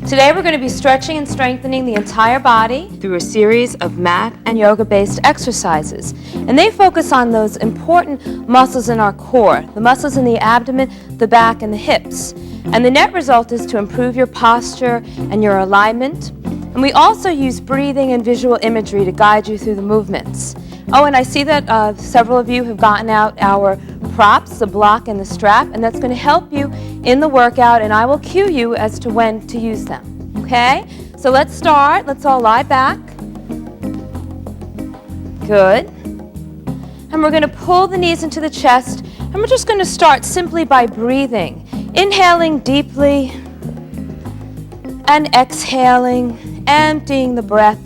Today we're going to be stretching and strengthening the entire body through a series of mat and yoga-based exercises. And they focus on those important muscles in our core, the muscles in the abdomen, the back, and the hips. And the net result is to improve your posture and your alignment. And we also use breathing and visual imagery to guide you through the movements. Oh, and I see that several of you have gotten out our props, the block and the strap, and that's going to help you in the workout, and I will cue you as to when to use them. Okay? So let's start. Let's all lie back. Good. And we're going to pull the knees into the chest, and we're just going to start simply by breathing. Inhaling deeply and exhaling, emptying the breath.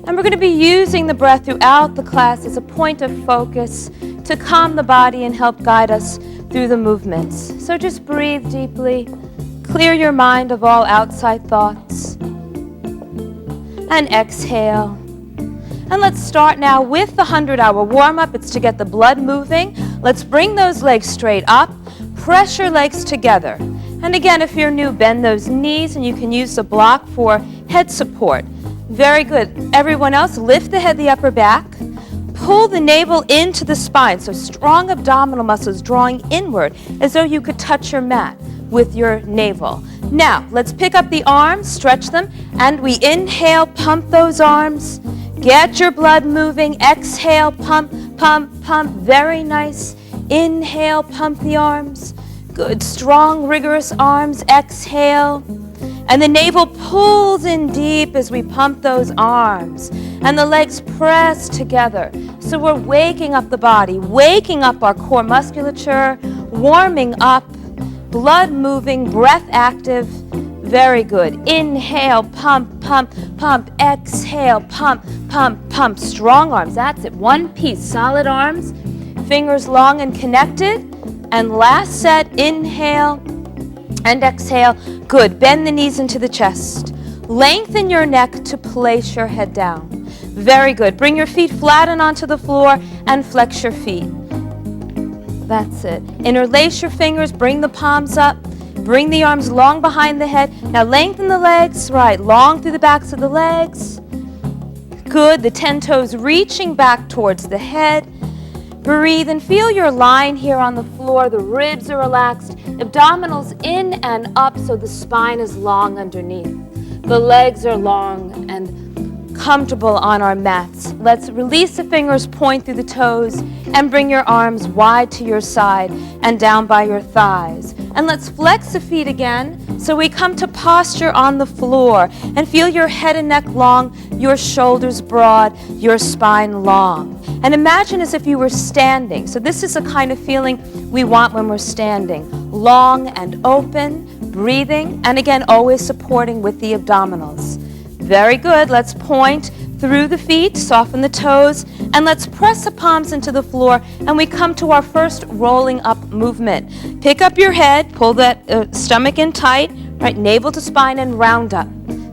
And we're going to be using the breath throughout the class as a point of focus to calm the body and help guide us through the movements. So just breathe deeply, clear your mind of all outside thoughts, and exhale. And let's start now with the 100-hour warm-up. It's to get the blood moving. Let's bring those legs straight up, press your legs together. And again, if you're new, bend those knees, and you can use the block for head support. Very good. Everyone else, lift the head, the upper back. Pull the navel into the spine, so strong abdominal muscles drawing inward as though you could touch your mat with your navel. Now, let's pick up the arms, stretch them, and we inhale, pump those arms. Get your blood moving. Exhale, pump, pump, pump. Very nice. Inhale, pump the arms. Good, strong, rigorous arms. Exhale. And the navel pulls in deep as we pump those arms. And the legs press together. So we're waking up the body, waking up our core musculature, warming up, blood moving, breath active. Very good. Inhale, pump, pump, pump. Exhale, pump, pump, pump. Strong arms. That's it. One piece. Solid arms. Fingers long and connected. And last set. Inhale and exhale. Good. Bend the knees into the chest. Lengthen your neck to place your head down. Very good. Bring your feet flat and onto the floor and flex your feet. That's it. Interlace your fingers. Bring the palms up. Bring the arms long behind the head. Now lengthen the legs. Right. Long through the backs of the legs. Good. The 10 toes reaching back towards the head. Breathe and feel your line here on the floor. The ribs are relaxed. Abdominals in and up so the spine is long underneath. The legs are long and comfortable on our mats. Let's release the fingers, point through the toes, and bring your arms wide to your side and down by your thighs. And let's flex the feet again so we come to posture on the floor and feel your head and neck long, your shoulders broad, your spine long. And imagine as if you were standing. So this is the kind of feeling we want when we're standing. Long and open, breathing, and again, always supporting with the abdominals. Very good. Let's point through the feet, soften the toes, and let's press the palms into the floor, and we come to our first rolling up movement. Pick up your head, pull that stomach in tight, right, navel to spine, and round up.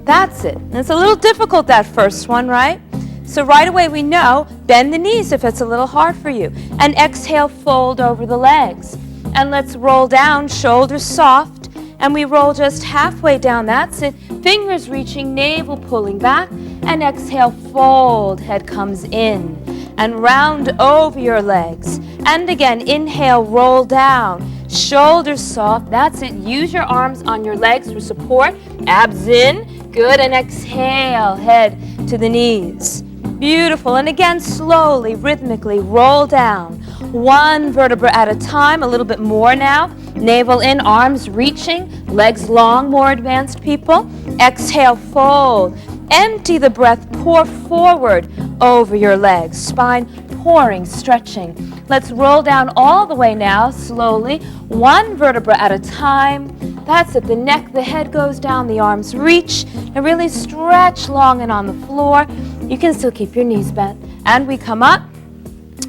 That's it. And it's a little difficult, that first one, right? So right away we know, bend the knees if it's a little hard for you. And exhale, fold over the legs. And let's roll down, shoulders soft, and we roll just halfway down. That's it. Fingers reaching, navel pulling back, and exhale, fold, head comes in. And round over your legs. And again, inhale, roll down, shoulders soft. That's it. Use your arms on your legs for support. Abs in. Good. And exhale, head to the knees. Beautiful. And again, slowly, rhythmically roll down. One vertebra at a time. A little bit more now. Navel in, arms reaching, legs long, more advanced people. Exhale, fold. Empty the breath, pour forward over your legs. Spine pouring, stretching. Let's roll down all the way now, slowly. One vertebra at a time. That's it. The neck, the head goes down, the arms reach, and really stretch long and on the floor. You can still keep your knees bent. And we come up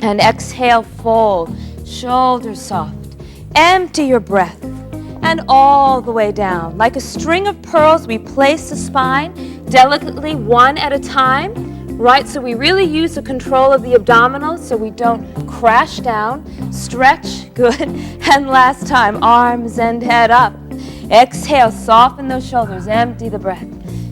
and exhale, fold. Shoulders soft. Empty your breath. And all the way down. Like a string of pearls, we place the spine delicately, one at a time. Right, so we really use the control of the abdominals so we don't crash down. Stretch, good. And last time, arms and head up. Exhale, soften those shoulders, empty the breath.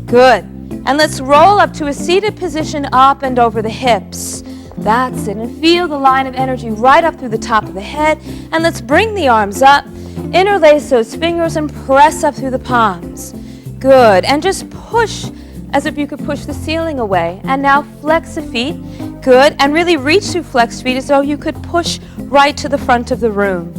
Good. And let's roll up to a seated position, up and over the hips. That's it. And feel the line of energy right up through the top of the head. And let's bring the arms up, interlace those fingers, and press up through the palms. Good. And just push as if you could push the ceiling away. And now flex the feet. Good. And really reach through flexed feet as though you could push right to the front of the room.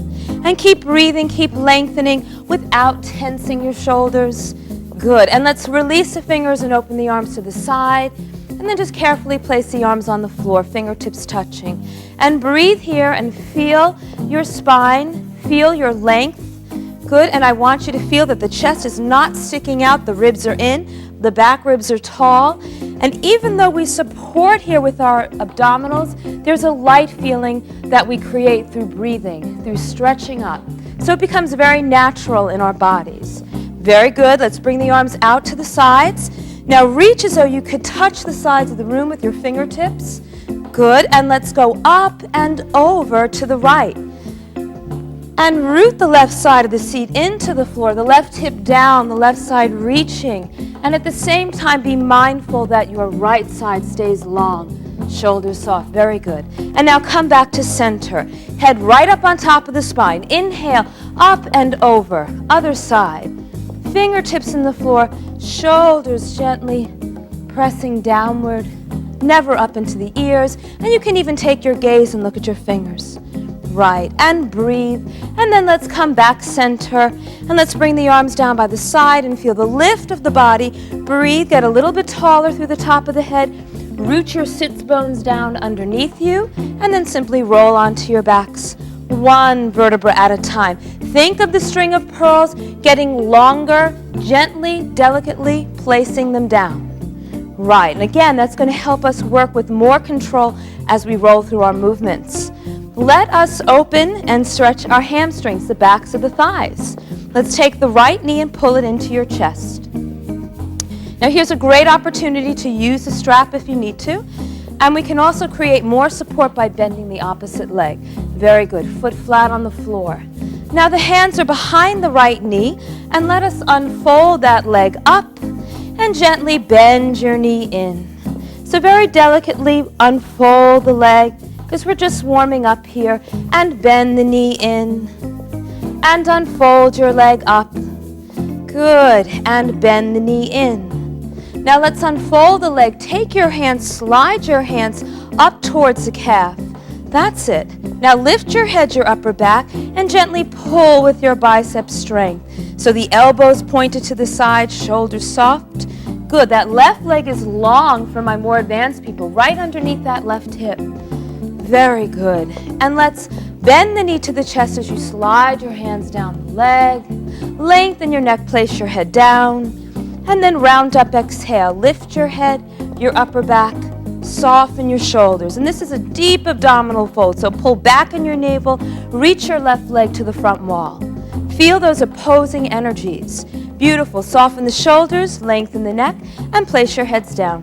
And keep breathing, keep lengthening without tensing your shoulders. Good. And let's release the fingers and open the arms to the side. And then just carefully place the arms on the floor, fingertips touching. And breathe here and feel your spine, feel your length. Good. And I want you to feel that the chest is not sticking out, the ribs are in, the back ribs are tall. And even though we support here with our abdominals, there's a light feeling that we create through breathing, through stretching up. So it becomes very natural in our bodies. Very good. Let's bring the arms out to the sides. Now reach as though you could touch the sides of the room with your fingertips. Good. And let's go up and over to the right. And root the left side of the seat into the floor, the left hip down, the left side reaching. And at the same time, be mindful that your right side stays long, shoulders soft. Very good. And now come back to center. Head right up on top of the spine. Inhale, up and over. Other side. Fingertips in the floor, shoulders gently pressing downward, never up into the ears. And you can even take your gaze and look at your fingers. Right, and breathe. And then let's come back center. And let's bring the arms down by the side and feel the lift of the body. Breathe, get a little bit taller through the top of the head. Root your sits bones down underneath you. And then simply roll onto your backs, one vertebra at a time. Think of the string of pearls getting longer, gently, delicately placing them down. Right, and again, that's going to help us work with more control as we roll through our movements. Let us open and stretch our hamstrings, the backs of the thighs. Let's take the right knee and pull it into your chest. Now here's a great opportunity to use the strap if you need to. And we can also create more support by bending the opposite leg. Very good. Foot flat on the floor. Now the hands are behind the right knee, and let us unfold that leg up and gently bend your knee in. So very delicately unfold the leg, because we're just warming up here, and bend the knee in, and unfold your leg up. Good, and bend the knee in. Now let's unfold the leg. Take your hands, slide your hands up towards the calf. That's it. Now lift your head, your upper back, and gently pull with your bicep strength. So the elbows pointed to the side, shoulders soft. Good, that left leg is long for my more advanced people, right underneath that left hip. Very good. And let's bend the knee to the chest as you slide your hands down the leg. Lengthen your neck, place your head down. And then round up, exhale. Lift your head, your upper back, soften your shoulders. And this is a deep abdominal fold, so pull back in your navel, reach your left leg to the front wall. Feel those opposing energies. Beautiful. Soften the shoulders, lengthen the neck, and place your heads down.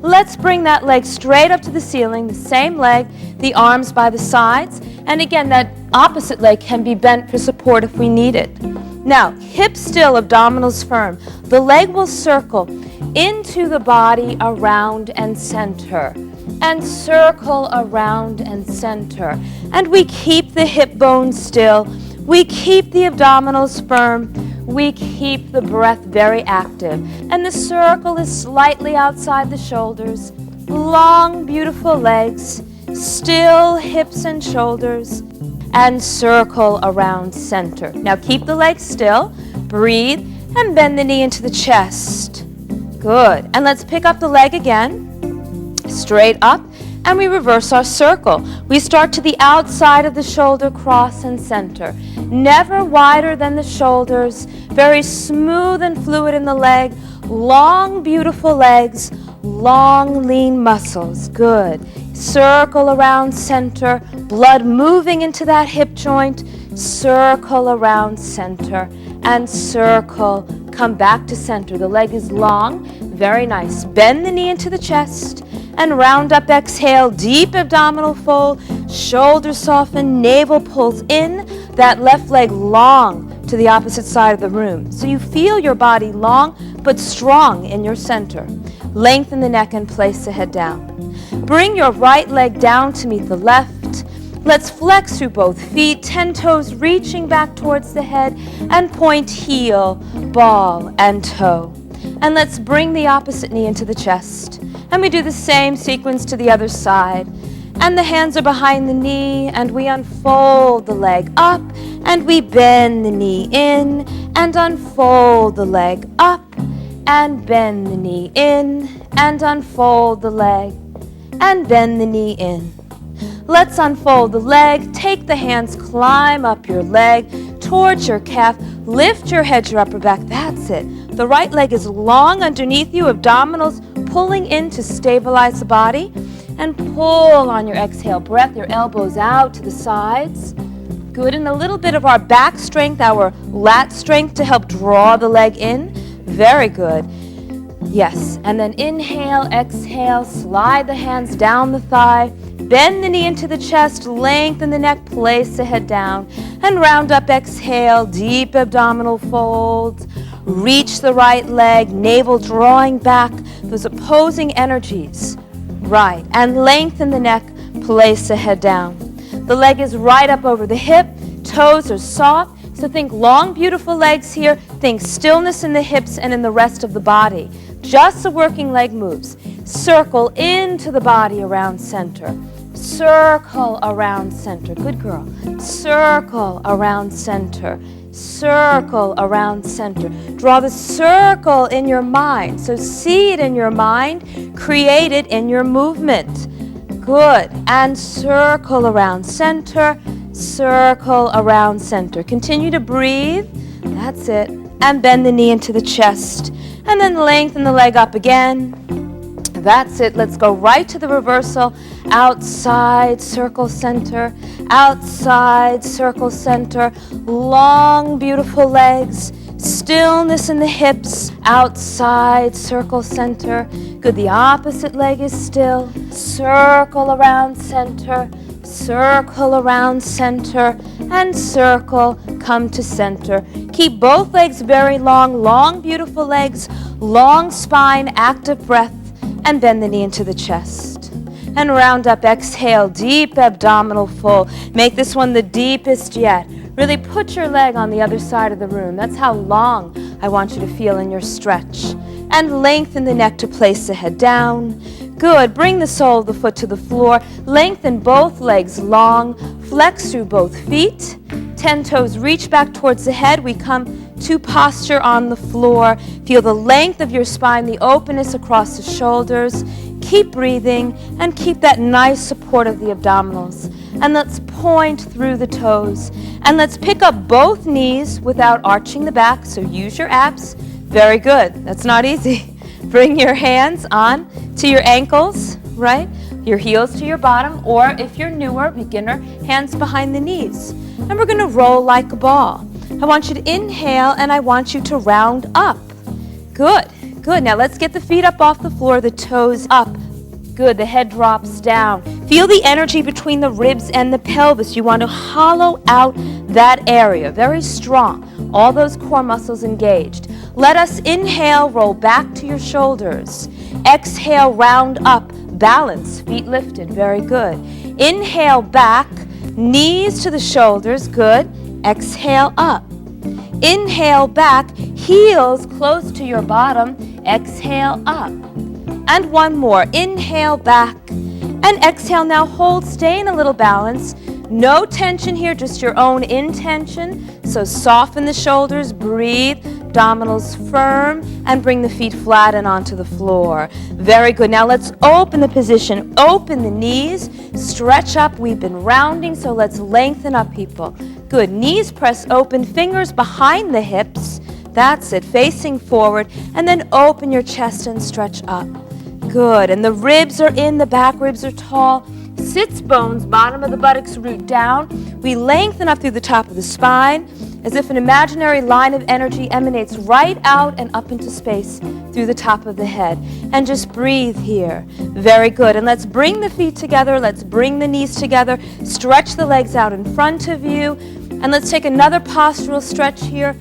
Let's bring that leg straight up to the ceiling, the same leg, the arms by the sides. And again, that opposite leg can be bent for support if we need it. Now, hips still, abdominals firm. The leg will circle into the body, around and center. And circle around and center. And we keep the hip bones still. We keep the abdominals firm. We keep the breath very active. And the circle is slightly outside the shoulders. Long, beautiful legs. Still hips and shoulders. And circle around center. Now keep the legs still. Breathe and bend the knee into the chest. Good. And let's pick up the leg again. Straight up. And we reverse our circle. We start to the outside of the shoulder, cross and center. Never wider than the shoulders. Very smooth and fluid in the leg. Long, beautiful legs. Long, lean muscles. Good. Circle around center. Blood moving into that hip joint. Circle around center. And circle. Come back to center. The leg is long. Very nice. Bend the knee into the chest. And round up, exhale, deep abdominal fold, shoulders soften, navel pulls in, that left leg long to the opposite side of the room. So you feel your body long but strong in your center. Lengthen the neck and place the head down. Bring your right leg down to meet the left. Let's flex through both feet, 10 toes reaching back towards the head, and point heel, ball, and toe. And let's bring the opposite knee into the chest. And we do the same sequence to the other side. And the hands are behind the knee, and we unfold the leg up, and we bend the knee in, and unfold the leg up, and bend the knee in, and unfold the leg, and bend the knee in. Let's unfold the leg, take the hands, climb up your leg towards your calf, lift your head, your upper back, that's it. The right leg is long underneath you, abdominals pulling in to stabilize the body, and pull on your exhale breath, your elbows out to the sides. Good, and a little bit of our back strength, our lat strength to help draw the leg in. Very good. Yes, and then inhale, exhale, slide the hands down the thigh, bend the knee into the chest, lengthen the neck, place the head down, and round up, exhale, deep abdominal folds. Reach the right leg, navel drawing back, those opposing energies. Right, and lengthen the neck, place the head down. The leg is right up over the hip, toes are soft, so think long, beautiful legs here, think stillness in the hips and in the rest of the body. Just the working leg moves. Circle into the body around center. Circle around center. Good girl. Circle around center. Circle around center. Draw the circle in your mind. So see it in your mind, create it in your movement. Good. And circle around center, circle around center. Continue to breathe. That's it. And bend the knee into the chest. And then lengthen the leg up again. That's it. Let's go right to the reversal. Outside, circle center. Outside, circle center. Long, beautiful legs. Stillness in the hips. Outside, circle center. Good. The opposite leg is still. Circle around center. Circle around center. And circle. Come to center. Keep both legs very long. Long, beautiful legs. Long spine. Active breath. And bend the knee into the chest. And round up, exhale, deep abdominal fold. Make this one the deepest yet. Really put your leg on the other side of the room. That's how long I want you to feel in your stretch. And lengthen the neck to place the head down. Good. Bring the sole of the foot to the floor. Lengthen both legs long. Flex through both feet. 10 toes reach back towards the head. We come to posture on the floor. Feel the length of your spine, the openness across the shoulders. Keep breathing and keep that nice support of the abdominals. And let's point through the toes. And let's pick up both knees without arching the back. So use your abs. Very good. That's not easy. Bring your hands on to your ankles, right? Your heels to your bottom, or if you're newer, beginner, hands behind the knees. And we're going to roll like a ball. I want you to inhale, and I want you to round up. Good, good. Now let's get the feet up off the floor, the toes up. Good, the head drops down. Feel the energy between the ribs and the pelvis. You want to hollow out that area, very strong. All those core muscles engaged. Let us inhale, roll back to your shoulders. Exhale, round up, balance, feet lifted, very good. Inhale, back, knees to the shoulders, good. Exhale, up. Inhale, back, heels close to your bottom. Exhale, up. And one more. Inhale, back. And exhale, now hold, stay in a little balance. No tension here, just your own intention. So soften the shoulders, breathe, abdominals firm, and bring the feet flat and onto the floor. Very good. Now let's open the position. Open the knees, stretch up. We've been rounding, so let's lengthen up, people. Good. Knees press open, fingers behind the hips. That's it, facing forward. And then open your chest and stretch up. Good. And the ribs are in, the back ribs are tall. Sits bones, bottom of the buttocks root down. We lengthen up through the top of the spine as if an imaginary line of energy emanates right out and up into space through the top of the head. And just breathe here. Very good. And let's bring the feet together. Let's bring the knees together. Stretch the legs out in front of you. And let's take another postural stretch here.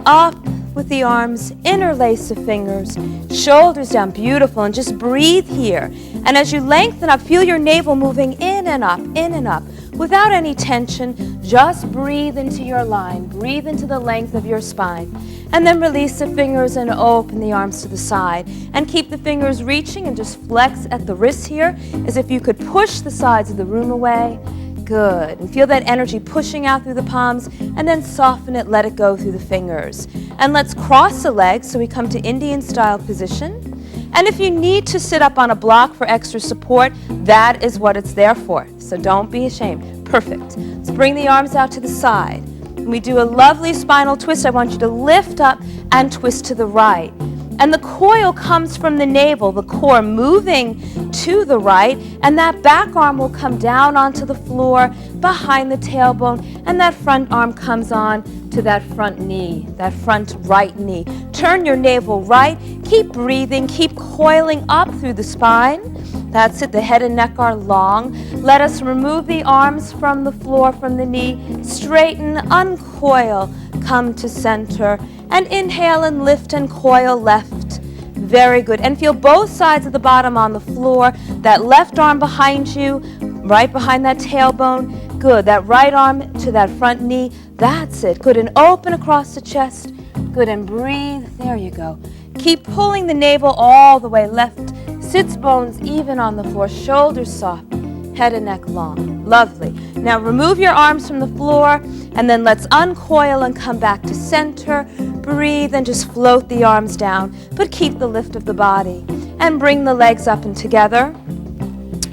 Up with the arms, interlace the fingers, shoulders down, beautiful, and just breathe here. And as you lengthen up, feel your navel moving in and up, without any tension. Just breathe into your line, breathe into the length of your spine. And then release the fingers and open the arms to the side. And keep the fingers reaching and just flex at the wrists here, as if you could push the sides of the room away. Good. And feel that energy pushing out through the palms, and then soften it, let it go through the fingers. And let's cross the legs so we come to Indian style position. And if you need to sit up on a block for extra support, that is what it's there for. So don't be ashamed. Perfect. Let's bring the arms out to the side. When we do a lovely spinal twist, I want you to lift up and twist to the right. And the coil comes from the navel, the core moving to the right, and that back arm will come down onto the floor behind the tailbone, and that front arm comes on to that front knee, that front right knee. Turn your navel right, keep breathing, keep coiling up through the spine. That's it, the head and neck are long. Let us remove the arms from the floor, from the knee, straighten, uncoil, come to center, and inhale and lift and coil left. Very good. And feel both sides of the bottom on the floor. That left arm behind you, right behind that tailbone. Good. That right arm to that front knee. That's it. Good. And open across the chest. Good. And breathe. There you go. Keep pulling the navel all the way left. Sits bones even on the floor. Shoulders soft. Head and neck long. Lovely. Now remove your arms from the floor, and then let's uncoil and come back to center. Breathe and just float the arms down, but keep the lift of the body. And bring the legs up and together.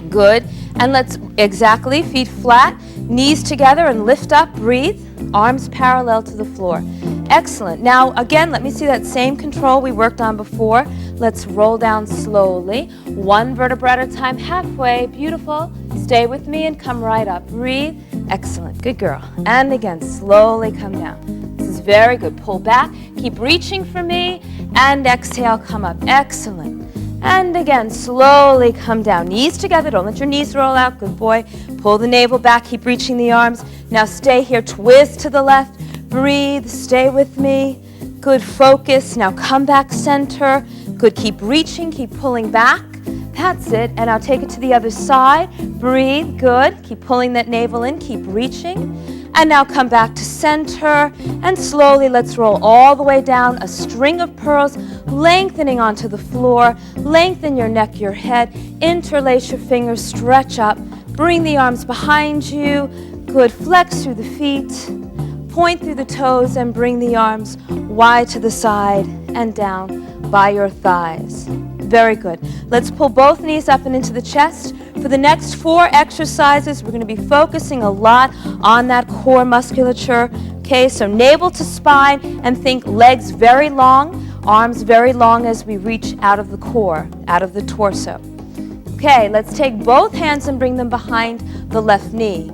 Good. And let's, exactly, feet flat, knees together, and lift up. Breathe. Arms parallel to the floor. Excellent. Now, again, let me see that same control we worked on before. Let's roll down slowly. One vertebra at a time, halfway. Beautiful. Stay with me and come right up. Breathe. Excellent. Good girl. And again, slowly come down. This is very good. Pull back. Keep reaching for me. And exhale, come up. Excellent. And again, slowly come down. Knees together. Don't let your knees roll out. Good boy. Pull the navel back. Keep reaching the arms. Now stay here. Twist to the left. Breathe. Stay with me. Good. Focus. Now come back center. Good. Keep reaching. Keep pulling back. That's it. And now take it to the other side. Breathe. Good. Keep pulling that navel in. Keep reaching. And now come back to center. And slowly let's roll all the way down. A string of pearls lengthening onto the floor. Lengthen your neck, your head. Interlace your fingers. Stretch up. Bring the arms behind you. Good. Flex through the feet. Point through the toes and bring the arms wide to the side and down by your thighs. Very good. Let's pull both knees up and into the chest. For the next 4 exercises, we're going to be focusing a lot on that core musculature. Okay, so navel to spine, and think legs very long, arms very long as we reach out of the core, out of the torso. Okay, let's take both hands and bring them behind the left knee.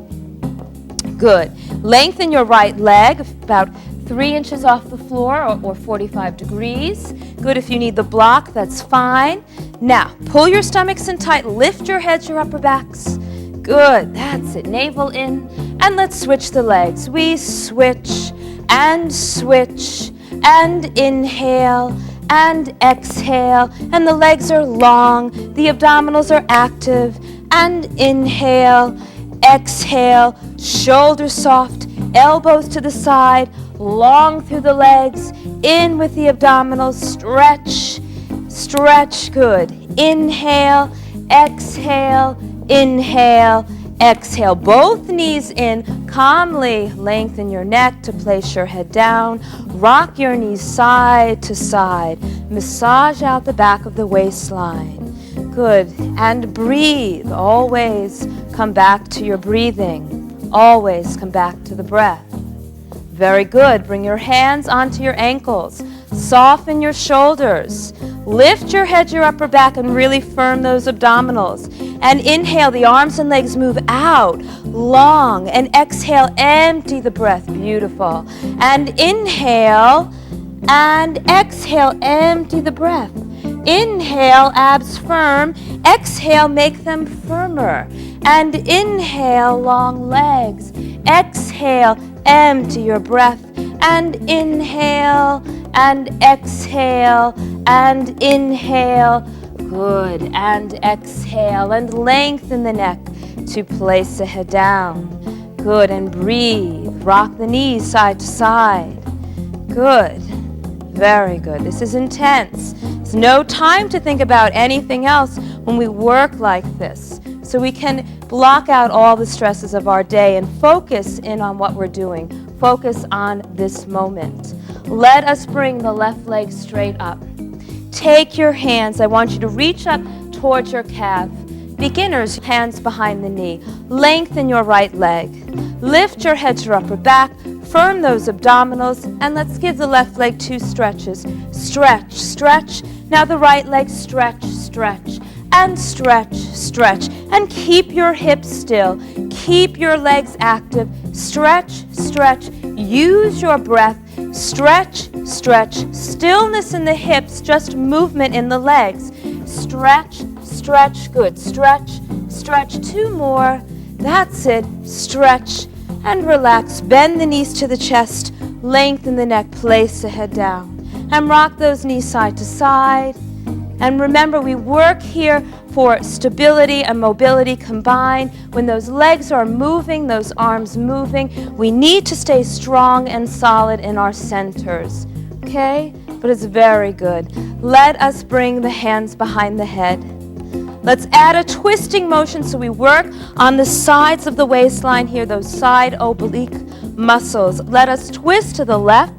Good. Lengthen your right leg about 3 inches off the floor, or 45 degrees. Good. If you need the block, that's fine. Now, pull your stomachs in tight. Lift your heads, your upper backs. Good. That's it. Navel in. And let's switch the legs. We switch and inhale and exhale. And the legs are long. The abdominals are active. And inhale, exhale, shoulders soft, elbows to the side, long through the legs, in with the abdominals, stretch, stretch, good. Inhale, exhale, inhale, exhale. Both knees in, calmly lengthen your neck to place your head down. Rock your knees side to side. Massage out the back of the waistline. Good. And breathe. Always come back to your breathing. Always come back to the breath. Very good. Bring your hands onto your ankles. Soften your shoulders. Lift your head, your upper back, and really firm those abdominals. And inhale, the arms and legs move out, long. And exhale, empty the breath. Beautiful. And inhale, and exhale, empty the breath. Inhale, abs firm. Exhale, make them firmer. And inhale, long legs. Exhale, Empty your breath and inhale and exhale and inhale. Good, and exhale and lengthen the neck to place the head down. Good, and breathe. Rock the knees side to side. Good, very good. This is intense. There's no time to think about anything else when we work like this. So we can block out all the stresses of our day and focus in on what we're doing. Focus on this moment. Let us bring the left leg straight up. Take your hands. I want you to reach up towards your calf. Beginners, hands behind the knee. Lengthen your right leg. Lift your head to your upper back. Firm those abdominals. And let's give the left leg 2 stretches. Stretch, stretch. Now the right leg, stretch, stretch. And stretch, stretch. And keep your hips still. Keep your legs active. Stretch, stretch. Use your breath. Stretch, stretch. Stillness in the hips, just movement in the legs. Stretch, stretch. Good. Stretch, stretch. 2 more. That's it. Stretch and relax. Bend the knees to the chest. Lengthen the neck. Place the head down. And rock those knees side to side. And remember, we work here for stability and mobility combined. When those legs are moving, those arms moving, we need to stay strong and solid in our centers. Okay? But it's very good. Let us bring the hands behind the head. Let's add a twisting motion so we work on the sides of the waistline here, those side oblique muscles. Let us twist to the left.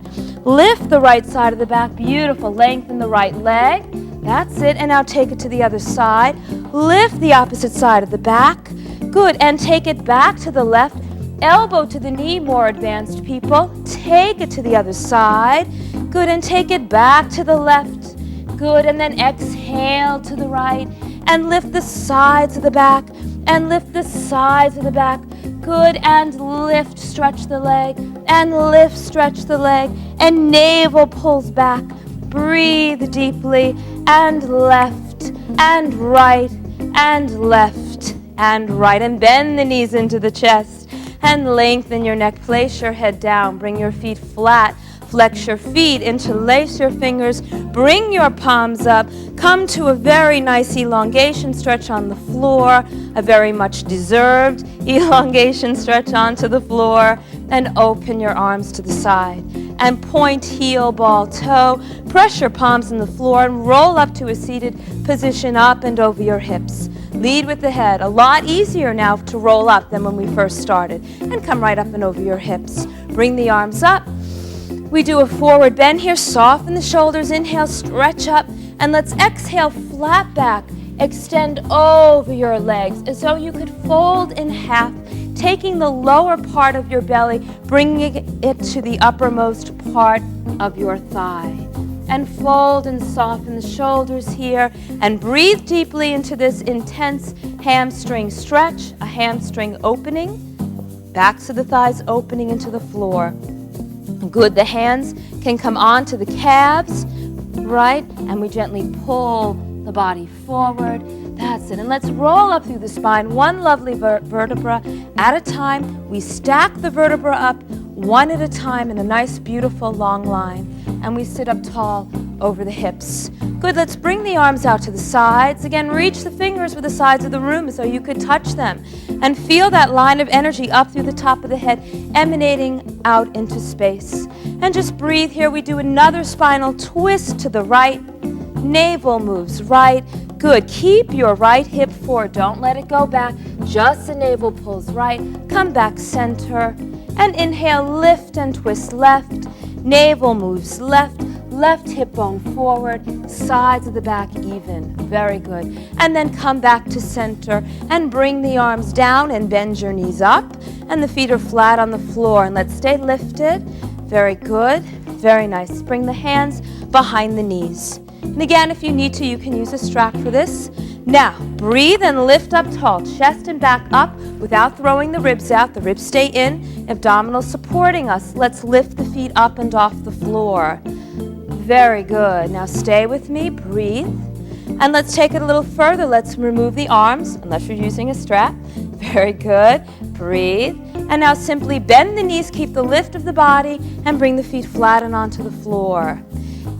Lift the right side of the back. Beautiful. Lengthen the right leg. That's it. And now take it to the other side. Lift the opposite side of the back. Good. And take it back to the left. Elbow to the knee, more advanced people. Take it to the other side. Good. And take it back to the left. Good. And then exhale to the right. And lift the sides of the back. And lift the sides of the back. Good. And lift, stretch the leg. And lift, stretch the leg. And navel pulls back. Breathe deeply. And left, and right, and left, and right. And bend the knees into the chest. And lengthen your neck. Place your head down. Bring your feet flat. Flex your feet. Interlace your fingers. Bring your palms up. Come to a very nice elongation stretch on the floor. A very much deserved elongation stretch onto the floor. And open your arms to the side. And point heel, ball, toe. Press your palms in the floor and roll up to a seated position up and over your hips. Lead with the head. A lot easier now to roll up than when we first started. And come right up and over your hips. Bring the arms up. We do a forward bend here. Soften the shoulders. Inhale, stretch up. And let's exhale, flat back. Extend over your legs as though you could fold in half, taking the lower part of your belly, bringing it to the uppermost part of your thigh. And fold and soften the shoulders here. And breathe deeply into this intense hamstring stretch, a hamstring opening. Backs of the thighs opening into the floor. Good. The hands can come onto the calves, right? And we gently pull the body forward. That's it. And let's roll up through the spine, one lovely vertebra at a time. We stack the vertebra up one at a time in a nice, beautiful long line. And we sit up tall over the hips. Good. Let's bring the arms out to the sides. Again, reach the fingers for the sides of the room so you could touch them. And feel that line of energy up through the top of the head, emanating out into space. And just breathe here. We do another spinal twist to the right. Navel moves right. Good. Keep your right hip forward. Don't let it go back. Just the navel pulls right. Come back center. And inhale, lift and twist left. Navel moves left. Left hip bone forward. Sides of the back even. Very good. And then come back to center and bring the arms down and bend your knees up. And the feet are flat on the floor. And let's stay lifted. Very good. Very nice. Bring the hands behind the knees. And again, if you need to, you can use a strap for this. Now, breathe and lift up tall, chest and back up without throwing the ribs out. The ribs stay in, abdominals supporting us. Let's lift the feet up and off the floor. Very good. Now stay with me, breathe. And let's take it a little further. Let's remove the arms, unless you're using a strap. Very good. Breathe. And now simply bend the knees, keep the lift of the body, and bring the feet flat and onto the floor.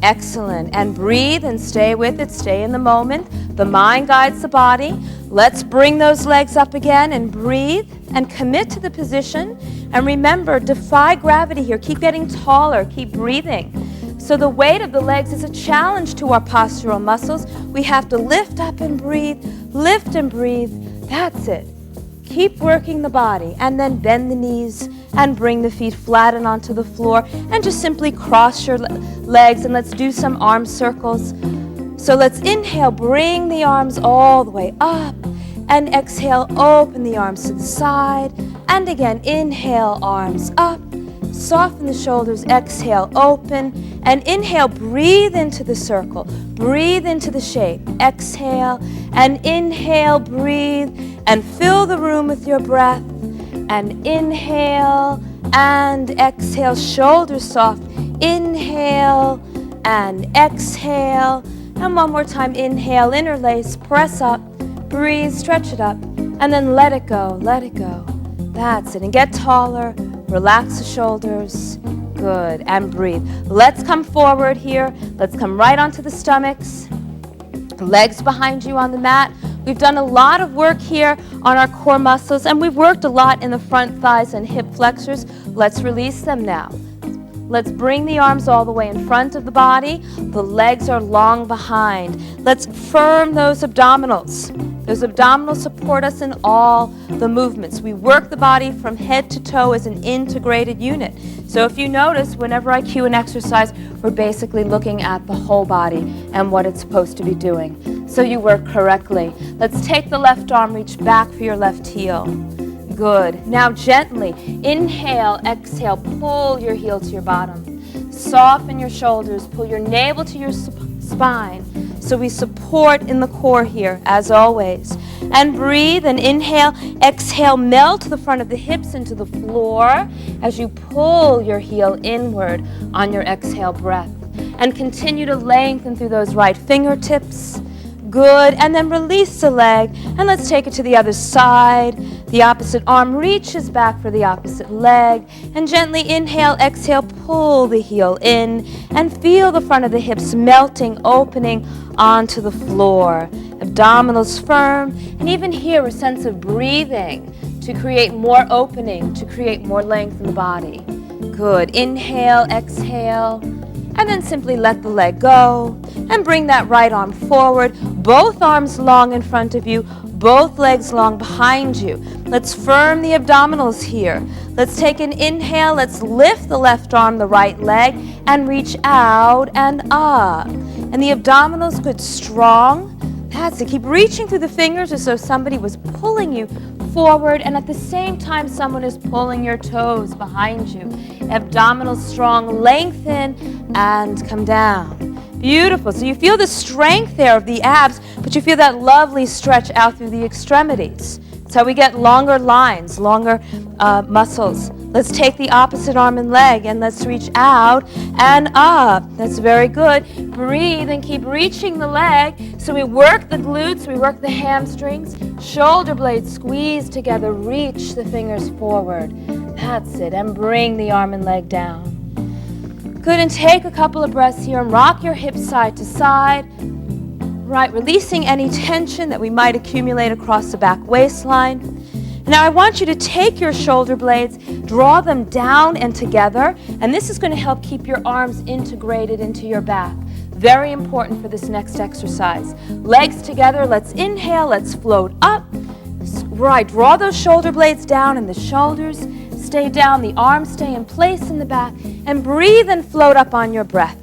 Excellent. And breathe and stay with it. Stay in the moment. The mind guides the body. Let's bring those legs up again and breathe and commit to the position. And remember, defy gravity here. Keep getting taller. Keep breathing. So the weight of the legs is a challenge to our postural muscles. We have to lift up and breathe. Lift and breathe. That's it. Keep working the body, and then bend the knees and bring the feet flat and onto the floor, and just simply cross your legs, and let's do some arm circles. So let's inhale, bring the arms all the way up, and exhale, open the arms to the side, and again, inhale, arms up, soften the shoulders, exhale, open, and inhale, breathe into the circle, breathe into the shape, exhale, and inhale, breathe, and fill the room with your breath, and inhale, and exhale, shoulders soft, inhale, and exhale, and one more time, inhale, interlace, press up, breathe, stretch it up, and then let it go, let it go. That's it, and get taller, relax the shoulders, good, and breathe. Let's come forward here, let's come right onto the stomachs, legs behind you on the mat. We've done a lot of work here on our core muscles, and we've worked a lot in the front thighs and hip flexors. Let's release them now. Let's bring the arms all the way in front of the body. The legs are long behind. Let's firm those abdominals. Those abdominals support us in all the movements. We work the body from head to toe as an integrated unit. So if you notice, whenever I cue an exercise, we're basically looking at the whole body and what it's supposed to be doing. So you work correctly. Let's take the left arm, reach back for your left heel. Good. Now gently, inhale, exhale, pull your heel to your bottom. Soften your shoulders, pull your navel to your spine. So we support in the core here, as always. And breathe and inhale, exhale, melt the front of the hips into the floor as you pull your heel inward on your exhale breath. And continue to lengthen through those right fingertips. Good, and then release the leg, and let's take it to the other side. The opposite arm reaches back for the opposite leg, and gently inhale, exhale, pull the heel in, and feel the front of the hips melting, opening onto the floor. Abdominals firm, and even here a sense of breathing to create more opening, to create more length in the body. Good, inhale, exhale, and then simply let the leg go, and bring that right arm forward, both arms long in front of you, both legs long behind you. Let's firm the abdominals here. Let's take an inhale, let's lift the left arm, the right leg, and reach out and up. And the abdominals, good, strong. That's it, keep reaching through the fingers as though somebody was pulling you forward, and at the same time someone is pulling your toes behind you. Abdominals strong, lengthen, and come down. Beautiful. So you feel the strength there of the abs, but you feel that lovely stretch out through the extremities. So we get longer lines, longer muscles. Let's take the opposite arm and leg, and let's reach out and up. That's very good. Breathe and keep reaching the leg. So we work the glutes, we work the hamstrings. Shoulder blades squeeze together. Reach the fingers forward. That's it. And bring the arm and leg down. Good, and take a couple of breaths here and rock your hips side to side. Right, releasing any tension that we might accumulate across the back waistline. Now I want you to take your shoulder blades, draw them down and together, and this is going to help keep your arms integrated into your back. Very important for this next exercise. Legs together, let's inhale, let's float up. Right, draw those shoulder blades down and the shoulders stay down, the arms stay in place in the back, and breathe and float up on your breath.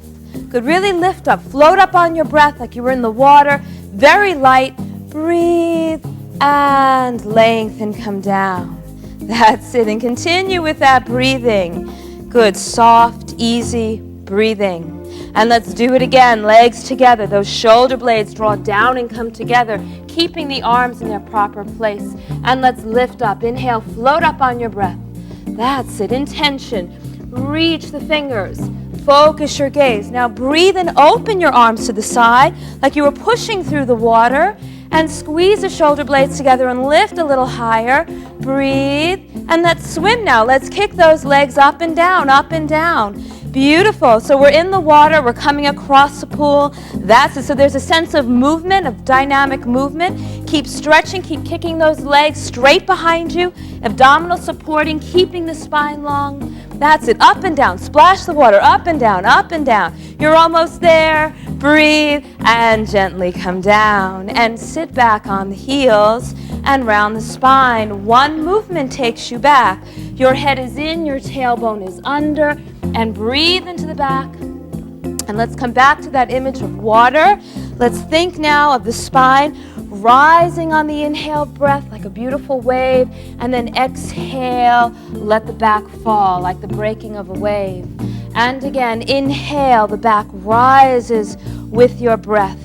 Good, really lift up, float up on your breath like you were in the water, very light, breathe, and lengthen, come down. That's it, and continue with that breathing. Good, soft, easy breathing. And let's do it again, legs together, those shoulder blades draw down and come together, keeping the arms in their proper place. And let's lift up, inhale, float up on your breath. That's it, intention, reach the fingers, focus your gaze. Now breathe and open your arms to the side like you were pushing through the water, And squeeze the shoulder blades together and lift a little higher. Breathe. And let's swim now. Let's kick those legs up and down, up and down. Beautiful. So we're in the water. We're coming across the pool. That's it. So there's a sense of movement, of dynamic movement. Keep stretching. Keep kicking those legs straight behind you. Abdominal supporting, keeping the spine long. That's it. Up and down. Splash the water. Up and down, up and down. You're almost there. Breathe and gently come down. And sit back on the heels and round the spine. One movement takes you back. Your head is in, your tailbone is under. And breathe into the back. And let's come back to that image of water. Let's think now of the spine rising on the inhale breath like a beautiful wave. And then exhale, let the back fall like the breaking of a wave. And again, inhale, the back rises with your breath.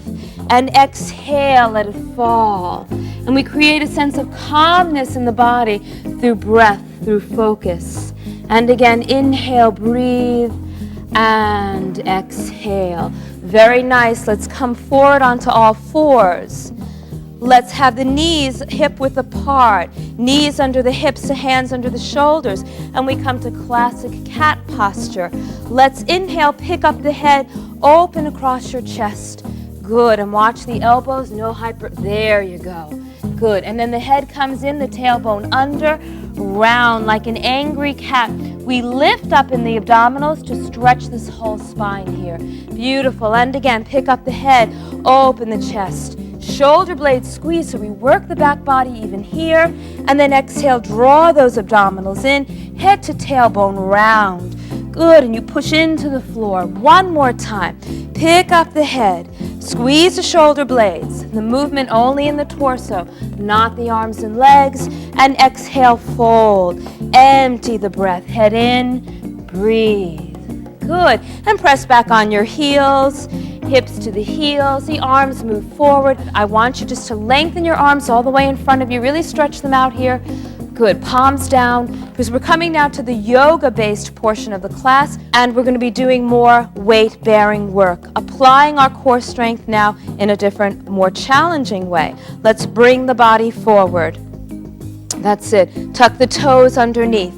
And exhale, let it fall. And we create a sense of calmness in the body through breath, through focus. And again, inhale, breathe, and exhale. Very nice. Let's come forward onto all fours. Let's have the knees hip width apart, knees under the hips, the hands under the shoulders, and we come to classic cat posture. Let's inhale, pick up the head, open across your chest. Good, and watch the elbows, no hyper, there you go. Good, and then the head comes in, the tailbone under, round like an angry cat. We lift up in the abdominals to stretch this whole spine here. Beautiful, and again, pick up the head, open the chest. Shoulder blades squeeze, so we work the back body even here. And then exhale, draw those abdominals in, head to tailbone round. Good, and you push into the floor. One more time. Pick up the head, squeeze the shoulder blades. The movement only in the torso, not the arms and legs. And exhale, fold. Empty the breath, head in, breathe. Good, and press back on your heels. Hips to the heels, the arms move forward. I want you just to lengthen your arms all the way in front of you. Really stretch them out here. Good, palms down, because we're coming now to the yoga-based portion of the class, and we're going to be doing more weight-bearing work, applying our core strength now in a different, more challenging way. Let's bring the body forward. That's it. Tuck the toes underneath.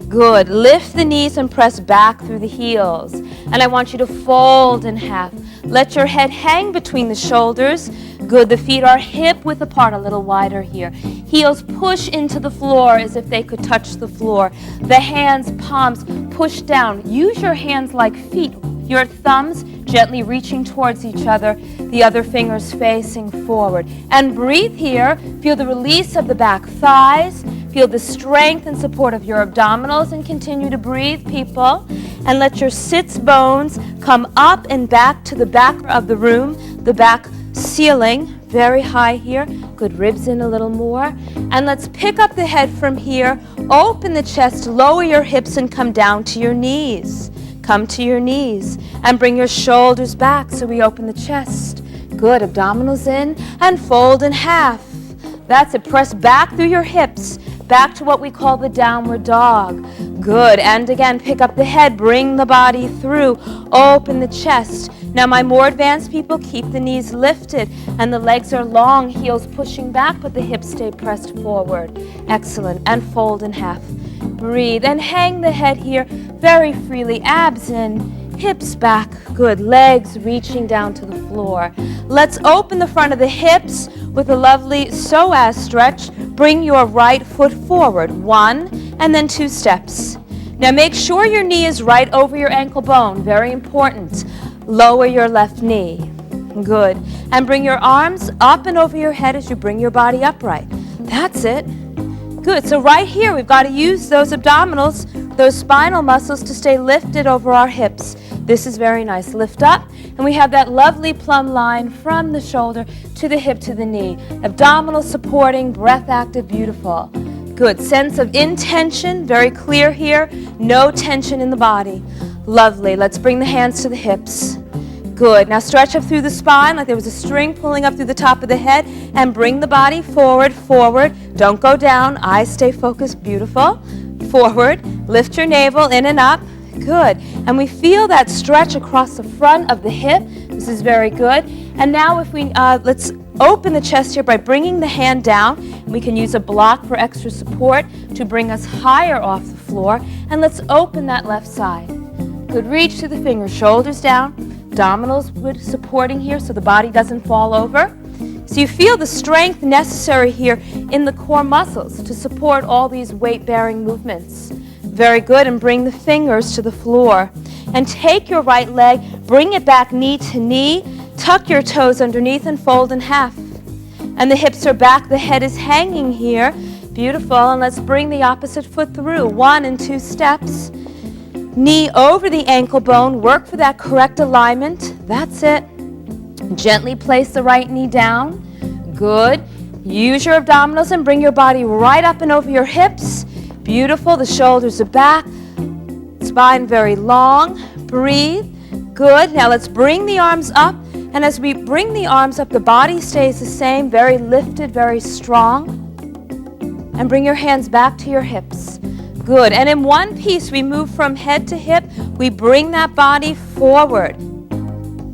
Good. Lift the knees and press back through the heels. And I want you to fold in half. Let your head hang between the shoulders. Good. The feet are hip width apart, a little wider here. Heels push into the floor as if they could touch the floor. The hands, palms, push down. Use your hands like feet. Your thumbs gently reaching towards each other, the other fingers facing forward. And breathe here. Feel the release of the back thighs. Feel the strength and support of your abdominals, and continue to breathe, people. And let your sits bones come up and back to the back of the room, the back ceiling, very high here. Good, ribs in a little more. And let's pick up the head from here, open the chest, lower your hips and come down to your knees. Come to your knees and bring your shoulders back so we open the chest. Good, abdominals in and fold in half. That's it, press back through your hips, back to what we call the downward dog. Good, and again, pick up the head, bring the body through, open the chest. Now my more advanced people, keep the knees lifted and the legs are long, heels pushing back, but the hips stay pressed forward. Excellent, and fold in half. Breathe, and hang the head here very freely, abs in, hips back. Good, legs reaching down to the floor. Let's open the front of the hips with a lovely psoas stretch. Bring your right foot forward, 1 and then 2 steps. Now make sure your knee is right over your ankle bone, very important. Lower your left knee. Good. And bring your arms up and over your head as you bring your body upright. That's it. Good. So right here, we've got to use those abdominals, those spinal muscles to stay lifted over our hips. This is very nice. Lift up, and we have that lovely plumb line from the shoulder to the hip to the knee. Abdominal supporting, breath active, beautiful. Good. Sense of intention, very clear here. No tension in the body. Lovely. Let's bring the hands to the hips. Good. Now stretch up through the spine like there was a string pulling up through the top of the head, and bring the body forward, forward. Don't go down. Eyes stay focused. Beautiful. Forward. Lift your navel in and up. Good. And we feel that stretch across the front of the hip. This is very good. And now if we let's open the chest here by bringing the hand down. We can use a block for extra support to bring us higher off the floor. And let's open that left side. Good, reach to the fingers, shoulders down, abdominals good supporting here so the body doesn't fall over. So you feel the strength necessary here in the core muscles to support all these weight-bearing movements. Very good, and bring the fingers to the floor. And take your right leg, bring it back knee to knee, tuck your toes underneath and fold in half. And the hips are back, the head is hanging here. Beautiful, and let's bring the opposite foot through. 1 and 2 steps. Knee over the ankle bone, work for that correct alignment. That's it. Gently place the right knee down. Good. Use your abdominals and bring your body right up and over your hips. Beautiful. The shoulders are back. Spine very long. Breathe. Good. Now let's bring the arms up. And as we bring the arms up, the body stays the same, very lifted, very strong. And bring your hands back to your hips. Good. And in one piece, we move from head to hip. We bring that body forward.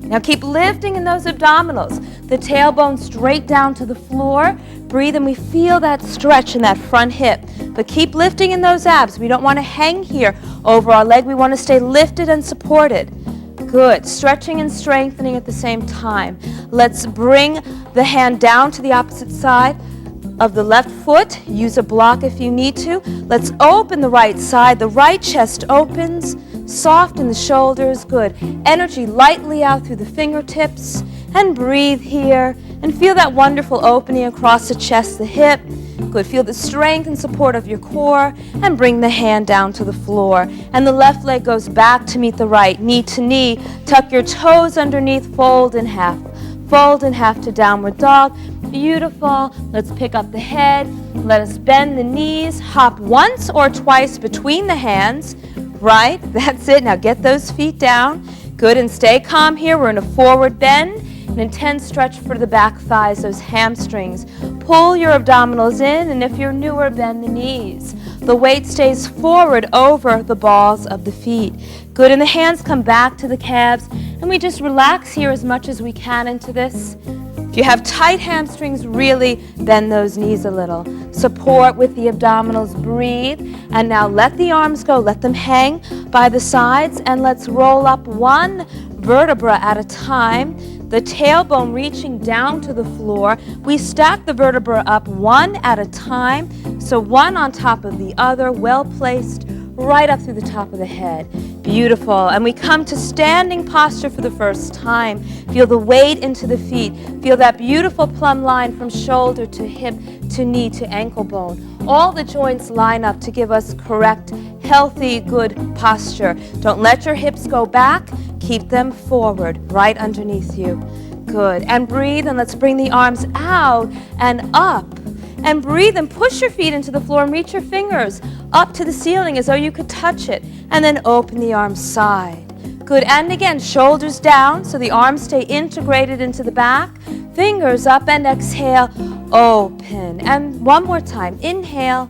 Now keep lifting in those abdominals. The tailbone straight down to the floor. Breathe and we feel that stretch in that front hip. But keep lifting in those abs. We don't want to hang here over our leg. We want to stay lifted and supported. Good. Stretching and strengthening at the same time. Let's bring the hand down to the opposite side of the left foot. Use a block if you need to. Let's open the right side. The right chest opens. Soften the shoulders. Good. Energy lightly out through the fingertips. And breathe here. And feel that wonderful opening across the chest, the hip. Good. Feel the strength and support of your core. And bring the hand down to the floor. And the left leg goes back to meet the right. Knee to knee. Tuck your toes underneath. Fold in half. Fold in half to downward dog. Beautiful. Let's pick up the head. Let us bend the knees. Hop once or twice between the hands. Right? That's it. Now get those feet down. Good. And stay calm here. We're in a forward bend. An intense stretch for the back thighs, those hamstrings. Pull your abdominals in, and if you're newer, bend the knees. The weight stays forward over the balls of the feet. Good. And the hands come back to the calves. And we just relax here as much as we can into this. If you have tight hamstrings, really bend those knees a little. Support with the abdominals. Breathe. And now let the arms go. Let them hang by the sides. And let's roll up one vertebra at a time. The tailbone reaching down to the floor. We stack the vertebra up one at a time. So one on top of the other, well placed, right up through the top of the head. Beautiful. And we come to standing posture for the first time. Feel the weight into the feet. Feel that beautiful plumb line from shoulder to hip to knee to ankle bone. All the joints line up to give us correct, healthy, good posture. Don't let your hips go back. Keep them forward, right underneath you. Good. And breathe, and let's bring the arms out and up. And breathe and push your feet into the floor and reach your fingers up to the ceiling as though you could touch it. And then open the arms side. Good. And again, shoulders down so the arms stay integrated into the back. Fingers up and exhale. Open. And one more time. Inhale.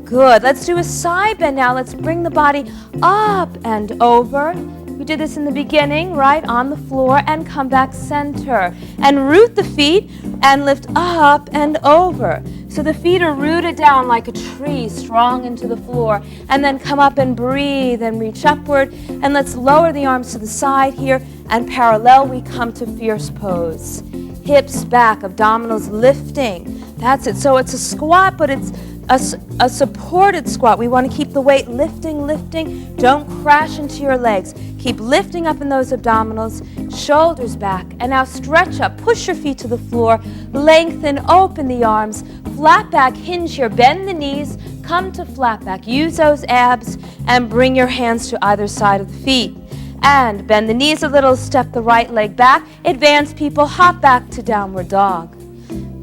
Good. Let's do a side bend now. Let's bring the body up and over. We did this in the beginning, right, on the floor, and come back center. And root the feet and lift up and over. So the feet are rooted down like a tree, strong into the floor. And then come up and breathe and reach upward. And let's lower the arms to the side here. And parallel, we come to fierce pose. Hips back, abdominals lifting. That's it. So it's a squat, but it's a supported squat. We want to keep the weight lifting, lifting. Don't crash into your legs. Keep lifting up in those abdominals, shoulders back. And now stretch up. Push your feet to the floor. Lengthen, open the arms. Flat back, hinge here. Bend the knees. Come to flat back. Use those abs and bring your hands to either side of the feet. And bend the knees a little. Step the right leg back. Advanced people, hop back to downward dog.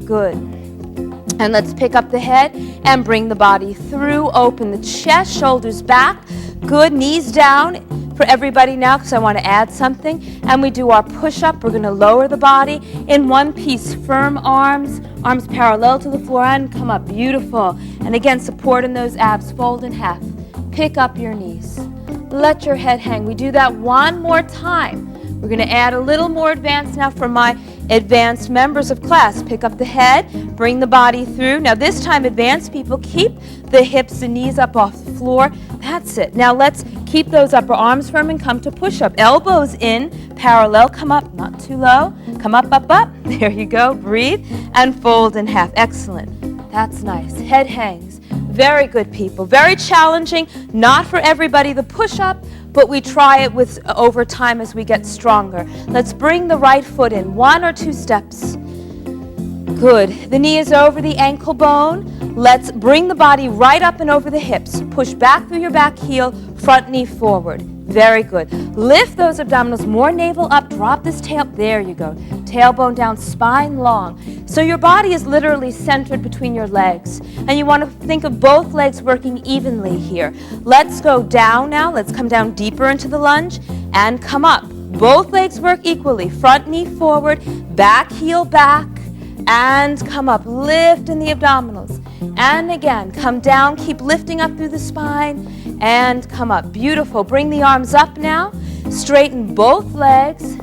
Good. And let's pick up the head and bring the body through. Open the chest, shoulders back. Good. Knees down for everybody now because I want to add something. And we do our push-up. We're going to lower the body in one piece. Firm arms, arms parallel to the floor and come up. Beautiful. And again, support in those abs. Fold in half. Pick up your knees. Let your head hang. We do that one more time. We're going to add a little more advanced now for my Advanced members of class, pick up the head, bring the body through. Now this time, advanced people, keep the hips and knees up off the floor. That's it. Now let's keep those upper arms firm and come to push-up. Elbows in, parallel, come up, not too low. Come up, up, up. There you go. Breathe and fold in half. Excellent. That's nice. Head hangs. Very good, people. Very challenging. Not for everybody, the push-up, but we try it with over time as we get stronger. Let's bring the right foot in, 1 or 2 steps. Good. The knee is over the ankle bone. Let's bring the body right up and over the hips. Push back through your back heel, front knee forward. Very good. Lift those abdominals, more navel up, drop this tail. There you go. Tailbone down, spine long. So your body is literally centered between your legs. And you want to think of both legs working evenly here. Let's go down now. Let's come down deeper into the lunge and come up. Both legs work equally. Front knee forward, back heel back, and come up. Lift in the abdominals. And again, come down, keep lifting up through the spine, and come up. Beautiful. Bring the arms up now. Straighten both legs.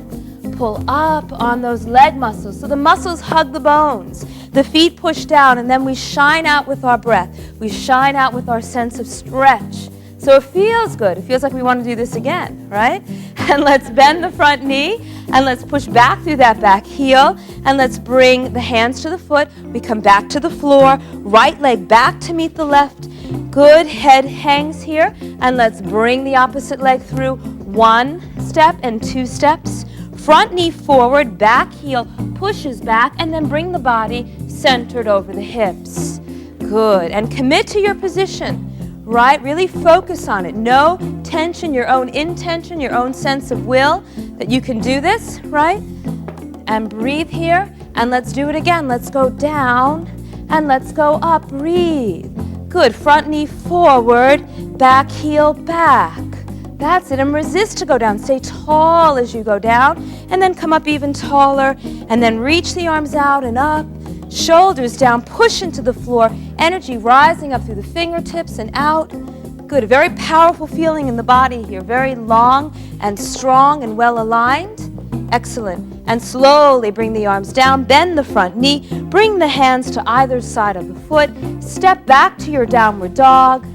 Pull up on those leg muscles. So the muscles hug the bones. The feet push down, and then we shine out with our breath. We shine out with our sense of stretch. So it feels good. It feels like we want to do this again, right? And let's bend the front knee, and let's push back through that back heel, and let's bring the hands to the foot. We come back to the floor, right leg back to meet the left. Good, head hangs here, and let's bring the opposite leg through 1 step and 2 steps. Front knee forward, back heel pushes back, and then bring the body centered over the hips. Good, and commit to your position. Right? Really focus on it. No tension, your own intention, your own sense of will that you can do this, right? And breathe here, and let's do it again. Let's go down, and let's go up. Breathe. Good. Front knee forward, back heel back. That's it. And resist to go down. Stay tall as you go down, and then come up even taller, and then reach the arms out and up. Shoulders down, push into the floor, energy rising up through the fingertips and out. Good, a very powerful feeling in the body here, very long and strong and well aligned. Excellent. And slowly bring the arms down, bend the front knee, bring the hands to either side of the foot, step back to your downward dog.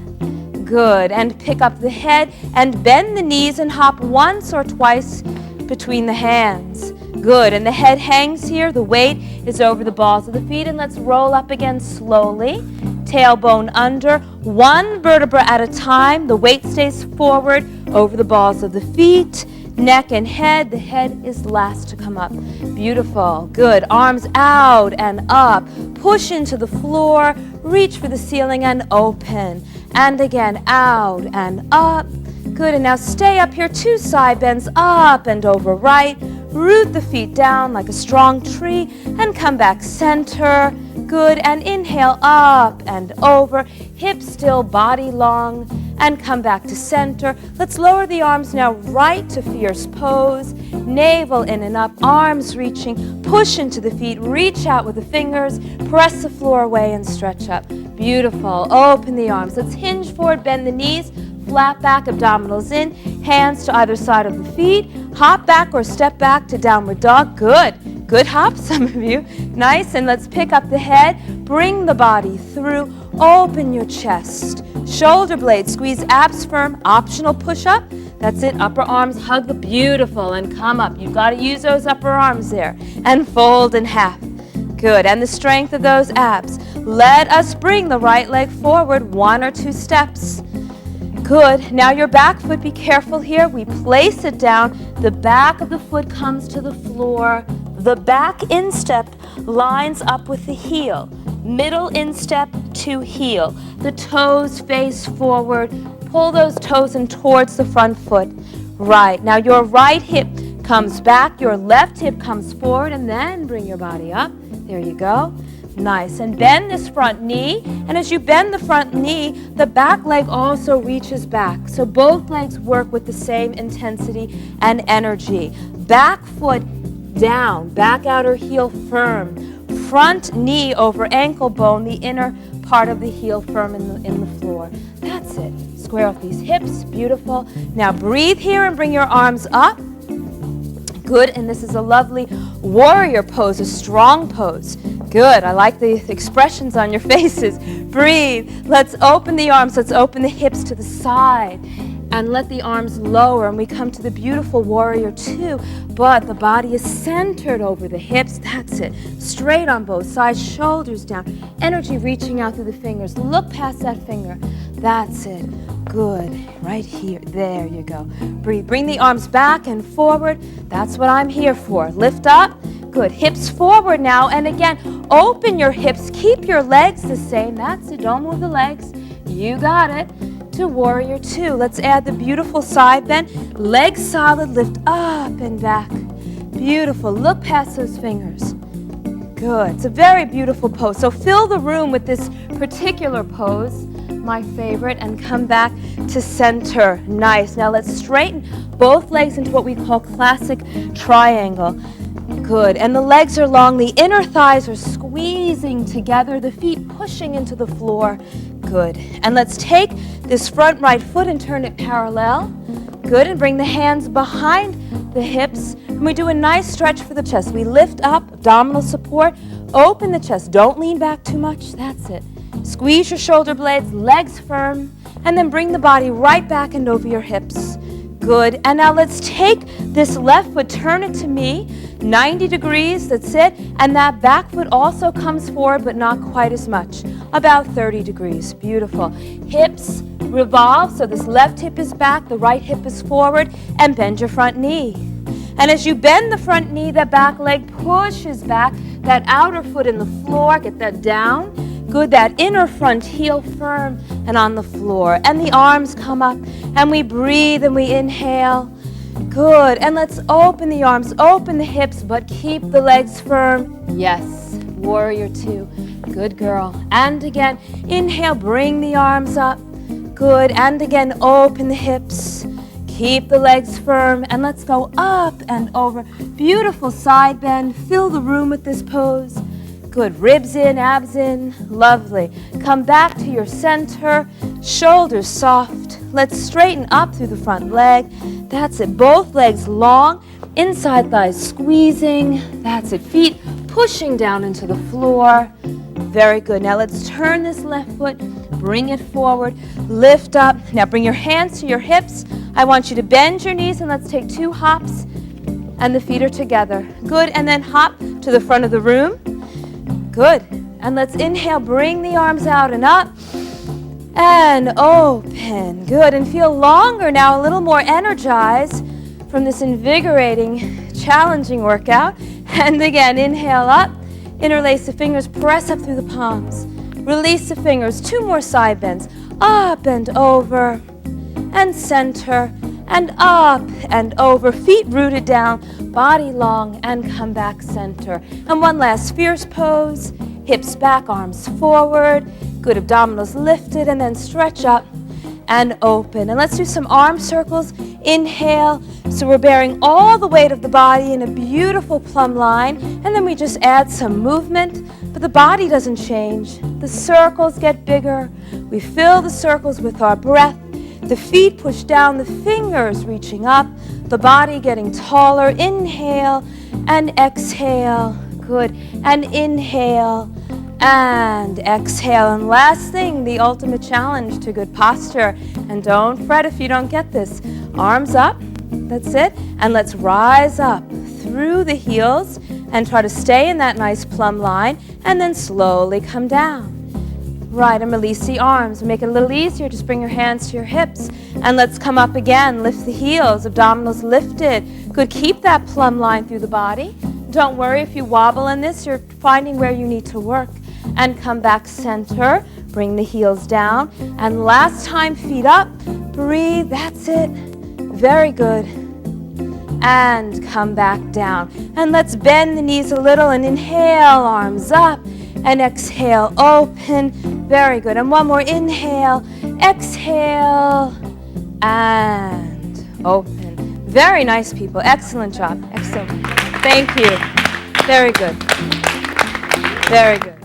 Good, and pick up the head and bend the knees and hop once or twice between the hands. Good, and the head hangs here, the weight is over the balls of the feet, and let's roll up again slowly. Tailbone under, 1 vertebra at a time. The weight stays forward over the balls of the feet. Neck and head, the head is last to come up. Beautiful, good. Arms out and up. Push into the floor, reach for the ceiling and open. And again, out and up. Good, and now stay up here, 2 side bends, up and over right. Root the feet down like a strong tree and come back center. Good, and inhale up and over. Hips still, body long, and come back to center. Let's lower the arms now right to fierce pose. Navel in and up, arms reaching. Push into the feet, reach out with the fingers. Press the floor away and stretch up. Beautiful. Open the arms. Let's hinge forward, bend the knees. Flat back, abdominals in, hands to either side of the feet. Hop back or step back to downward dog. Good. Good hop, some of you. Nice. And let's pick up the head. Bring the body through. Open your chest. Shoulder blades, squeeze abs firm. Optional push-up. That's it. Upper arms hug the beautiful and come up. You've got to use those upper arms there. And fold in half. Good. And the strength of those abs. Let us bring the right leg forward 1 or 2 steps. Good. Now your back foot, be careful here. We place it down. The back of the foot comes to the floor. The back instep lines up with the heel. Middle instep to heel. The toes face forward. Pull those toes in towards the front foot. Right. Now your right hip comes back. Your left hip comes forward, and then bring your body up. There you go. Nice. And bend this front knee. And as you bend the front knee, the back leg also reaches back. So both legs work with the same intensity and energy. Back foot down, back outer heel firm. Front knee over ankle bone, the inner part of the heel firm in the floor. That's it. Square off these hips. Beautiful. Now breathe here and bring your arms up. Good, and this is a lovely warrior pose, a strong pose. Good, I like the expressions on your faces. Breathe. Let's open the arms, let's open the hips to the side. And let the arms lower, and we come to the beautiful warrior two, but the body is centered over the hips. That's it. Straight on both sides, shoulders down. Energy reaching out through the fingers. Look past that finger. That's it. Good. Right here. There you go. Breathe. Bring the arms back and forward. That's what I'm here for. Lift up. Good. Hips forward now. And again, open your hips. Keep your legs the same. That's it. Don't move the legs. You got it. To warrior two. Let's add the beautiful side bend. Legs solid, lift up and back. Beautiful. Look past those fingers. Good. It's a very beautiful pose. So fill the room with this particular pose, my favorite, and come back to center. Nice. Now let's straighten both legs into what we call classic triangle. Good. And the legs are long. The inner thighs are squeezing together, the feet pushing into the floor. Good. And let's take this front right foot and turn it parallel. Good. And bring the hands behind the hips. And we do a nice stretch for the chest. We lift up, abdominal support. Open the chest. Don't lean back too much. That's it. Squeeze your shoulder blades, legs firm. And then bring the body right back and over your hips. Good. And now let's take this left foot, turn it to me. 90 degrees, that's it. And that back foot also comes forward, but not quite as much. About 30 degrees. Beautiful. Hips revolve, so this left hip is back, the right hip is forward, and bend your front knee. And as you bend the front knee, that back leg pushes back, that outer foot in the floor, get that down. Good, that inner front heel firm and on the floor. And the arms come up, and we breathe and we inhale. Good, and let's open the arms, open the hips, but keep the legs firm. Yes, warrior two. Good girl. And again, inhale, bring the arms up. Good, and again, open the hips. Keep the legs firm, and let's go up and over. Beautiful side bend. Fill the room with this pose. Good, ribs in, abs in. Lovely. Come back to your center. Shoulders soft. Let's straighten up through the front leg. That's it. Both legs long. Inside thighs squeezing. That's it. Feet pushing down into the floor. Very good. Now let's turn this left foot. Bring it forward. Lift up. Now bring your hands to your hips. I want you to bend your knees, and let's take 2 hops. And the feet are together. Good. And then hop to the front of the room. Good. And let's inhale. Bring the arms out and up. And open. Good. And feel longer now, a little more energized from this invigorating, challenging workout. And again, inhale up. Interlace the fingers. Press up through the palms. Release the fingers. 2 more side bends. Up and over. And center. And up and over. Feet rooted down. Body long. And come back center. And one last fierce pose. Hips back, arms forward. Good, abdominals lifted, and then stretch up and open. And let's do some arm circles. Inhale. So we're bearing all the weight of the body in a beautiful plumb line. And then we just add some movement, but the body doesn't change. The circles get bigger. We fill the circles with our breath. The feet push down, the fingers reaching up, the body getting taller. Inhale and exhale. Good. And inhale and exhale. And last thing, the ultimate challenge to good posture. And don't fret if you don't get this. Arms up. That's it. And let's rise up through the heels and try to stay in that nice plumb line, and then slowly come down. Right, and release the arms. Make it a little easier. Just bring your hands to your hips. And let's come up again. Lift the heels. Abdominals lifted. Good. Keep that plumb line through the body. Don't worry if you wobble in this. You're finding where you need to work. And come back center. Bring the heels down. And last time, feet up. Breathe. That's it. Very good. And come back down. And let's bend the knees a little and inhale, arms up. And exhale, open. Very good. And one more. Inhale, exhale, and open. Very nice, people. Excellent job. Excellent. Thank you. Very good. Very good.